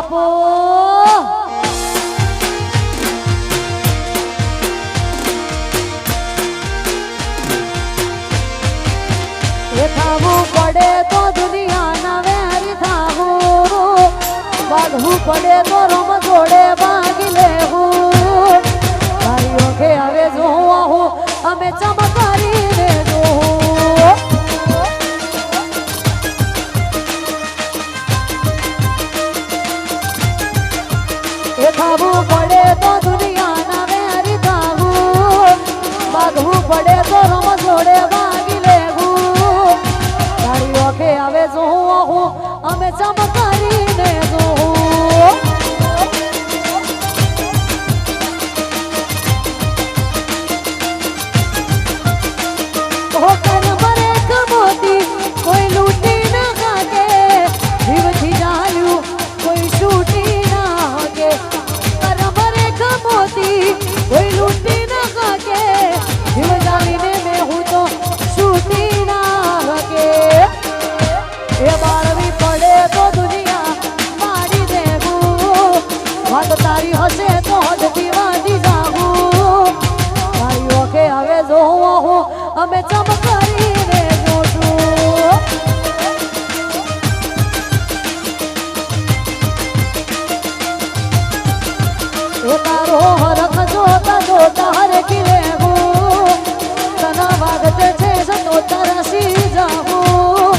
બાપુ એ થાવું પડે તો દુનિયાના વેરી થાવું વાગવું પડે તો રમ જોડે ભાગી લેવું ભાઈઓ કે હવે જોવા હું અમે ચમકારીને જોઉં એ થાવું પડે તો દુનિયાના વેરી થાવું વાગવું પડે તો રમ જોડે ભાગી લેવું ભાઈઓ કે હવે જોવા હું અમે ચમકારીને જોઉં કોઈ લૂટી ના ખાકે જીવથી જાલ્યું કોઈ છૂટી ના હોકે કરમરે કમોતી કોઈ લૂટી ના ખાકે જીવ જાલીને મેં હું તો છૂટી ના હોકે એ બાળવી પડે તો દુનિયા મારી દેવું વાત તારી હશે તો હદથી વાંધી જાવું ભાઈઓ કે હવે જોવો હું અમે ચમકારીને તારો હરખ જોતા જોતા હરખી લેવું તના વાગતે છે સતો તરસી જાવું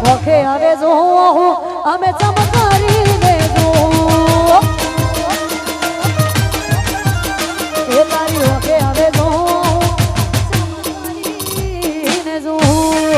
ઓકે હવે જોવું અમે ચમકારીને જોવું એ તારી ઓકે હવે જોવું ચમકારીને જોવું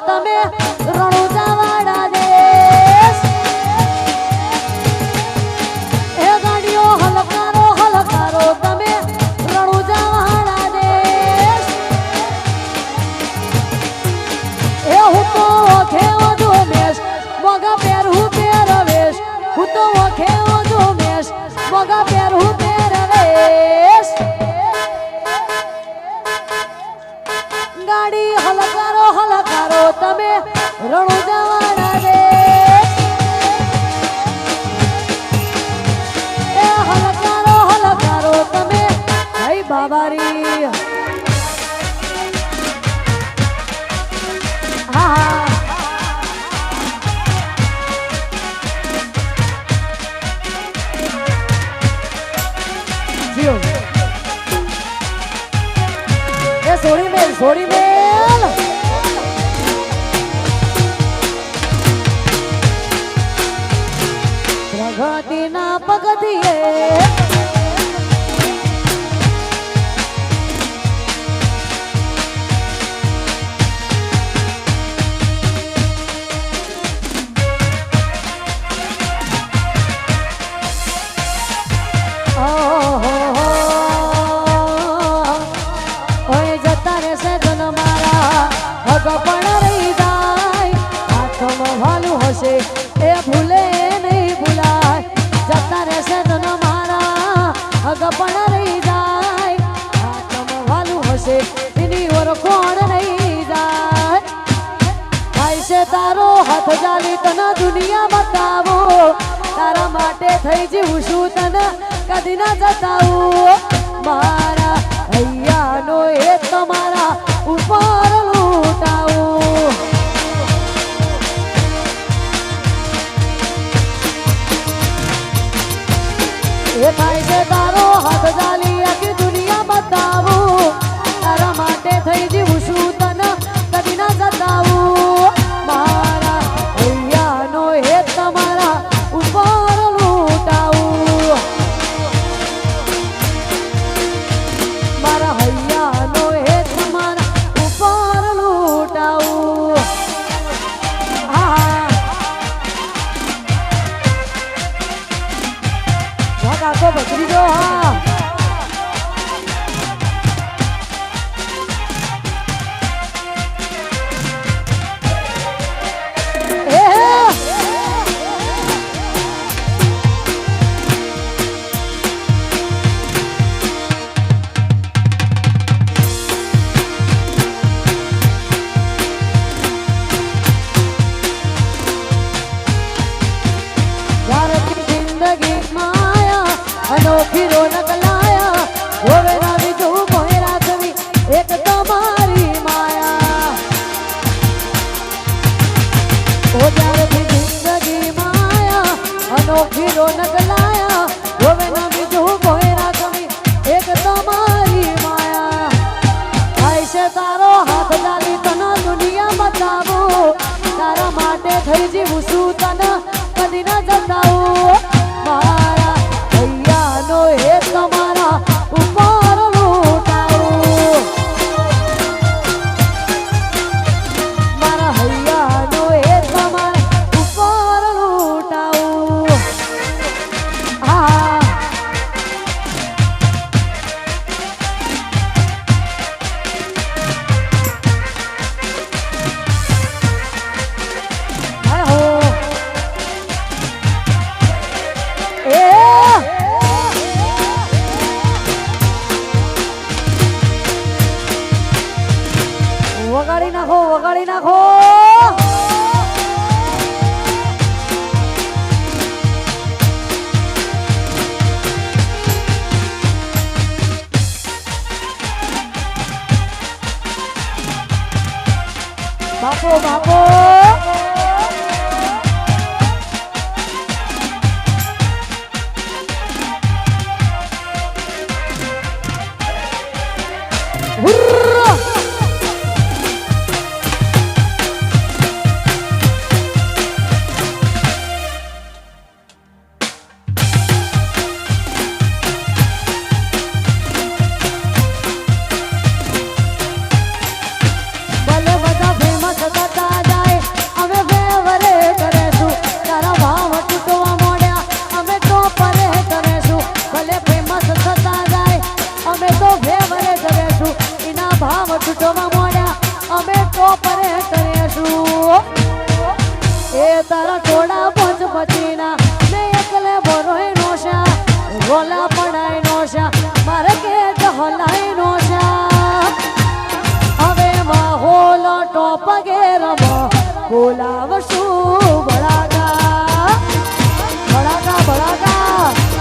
તમે રણુજાવાડા દેશ એ ગાડીઓ હલકારો તમે રણુજાવાડા દેશ એ હું તો ઓખે ઓજો મેશ મોગા પહેરું પહેરવેશ હું તો ઓખે ઓજો મેશ મોગા પહેરું પહેરવેશ ગાડી હલકારો તમે રણુજાવાડા દેશ એ હલકારો તમે ભાઈ બાબારી હા જીઓ એ સોરી મેલ પ્રગતિના પગથિયે અગપણ રહી જાય હાથમાં વાલું હશે એ ભૂલે નહીં ભૂલાય જતા રહેશે તન મારા અગપણ રહી જાય હાથમાં વાલું હશે એની ઓર કોણ નહીં જાય થાય છે તારો હાથ જાલી તને દુનિયા બતાવો તારા માટે થઈ જીવું છું તને કદી ના જતાવું મારા હૈયાનો એ તમારા ઉપર લૂંટાવું એ થાય છે તારો હાથ જાલી આખી દુનિયા બતાવું તારા માટે થઈ જીવું છું તને કદી ના જતાવું મારા હૈયાનો એ તમારા ઉપર લૂંટાવું મારા હૈયાનો એ તમારા ઉપર લૂંટાવું કાકો બકરી જો હા अनोखी रौनक लाया होवे ना बीजू कोई राखवी एक तुम्हारी माया हो जाए भी जिंदगी माया अनोखी रौनक लाया होवे ना बीजू कोई राखवी एक तुम्हारी माया ऐसे तारो हाथ डाली तना दुनिया बतावो तारा माटे થઈ જીવું છું તને કદી ના જતાવું મારા હૈયાનો એ તમારા ઉપર લૂંટાવું મારા હૈયાનો એ તમારા ઉપર લૂંટાવું વગાડી નાખો વગાડી નાખો બાપો બાપો તારા ટોળા પંચ પચીના ને એકલે ભરોય નોશા ગોલા પડાય નોશા મારે કે જહલાય નોશા હવે માહોલ ટોપ ગેરમ બોલાવશું બળાગા બળાગા બળાગા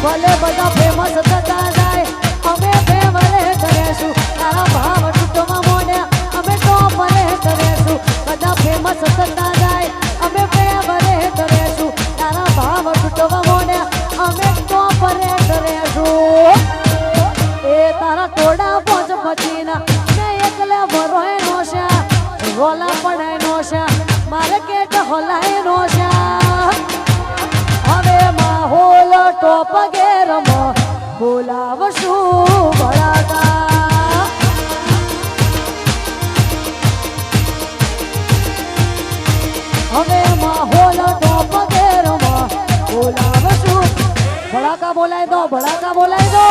ભલે બધા ફેમસ થતા જાય અમે ફેવરે કરીશું તારા ભાવ ટૂંકમાં મોડ્યા અમે ટોપરે કરીશું બધા ફેમસ થતા જાય અમે ફેવરે કરીશું તારા ભાવ ટૂંકમાં મોડ્યા અમે ટોપરે કરીશું એ તારા ટોળા પોચ પચીના ને એકલે ભરોય નોશા ગોલા પડાય નોશા મારે કેટ હલાય નોશા હવે માહોલ ટોપ ગેરમ બોલાવશું બળાગા હવે માહોલ ટોપ ગેરમ બોલાવશું ભડાકા બોલાય દો, ભડાકા બોલાય દો.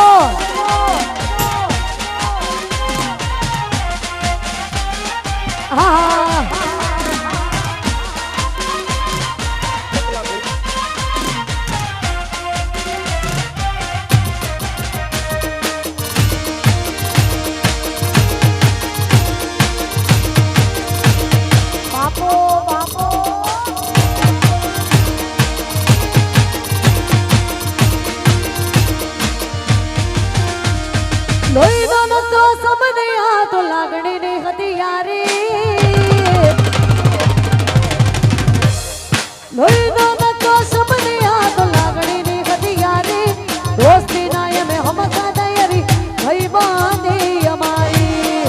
હા બાપો બાપો લોહી નો નતો સમજ્યા તો લાગણી ની હતી યારી. લોહી નો નતો સમજ્યા તો લાગણી ની હતી યારી. દોસ્તી ના એમે હમકા દયરી ભાઈ બાંધી અમારી.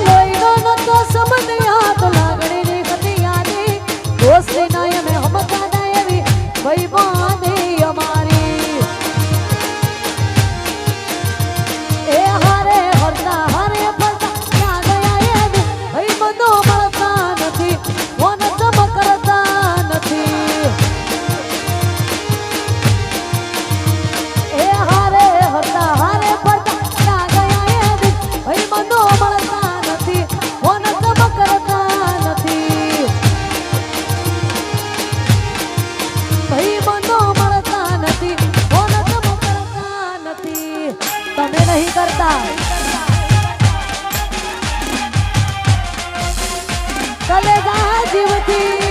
લોહી નો નતો સમજ્યા તો લાગણી ની હતી યારી. દોસ્તી ના એમે હમકા દયરી ભાઈ બાંધી અમારી. એ હારે હરતા હારે ફરતા ક્યાં ગયા એ ભાઈ બંધો મળતા નથી. ફોન તમ કરતા નથી. એ હારે હરતા હારે ફરતા ક્યાં ગયા એ ભાઈ બંધો મળતા નથી. ફોન તમ કરતા નથી. ભાઈ બંધો મળતા નથી. ફોન તમ કરતા નથી. તમે નહીં કરતા. કલેજા જીવથી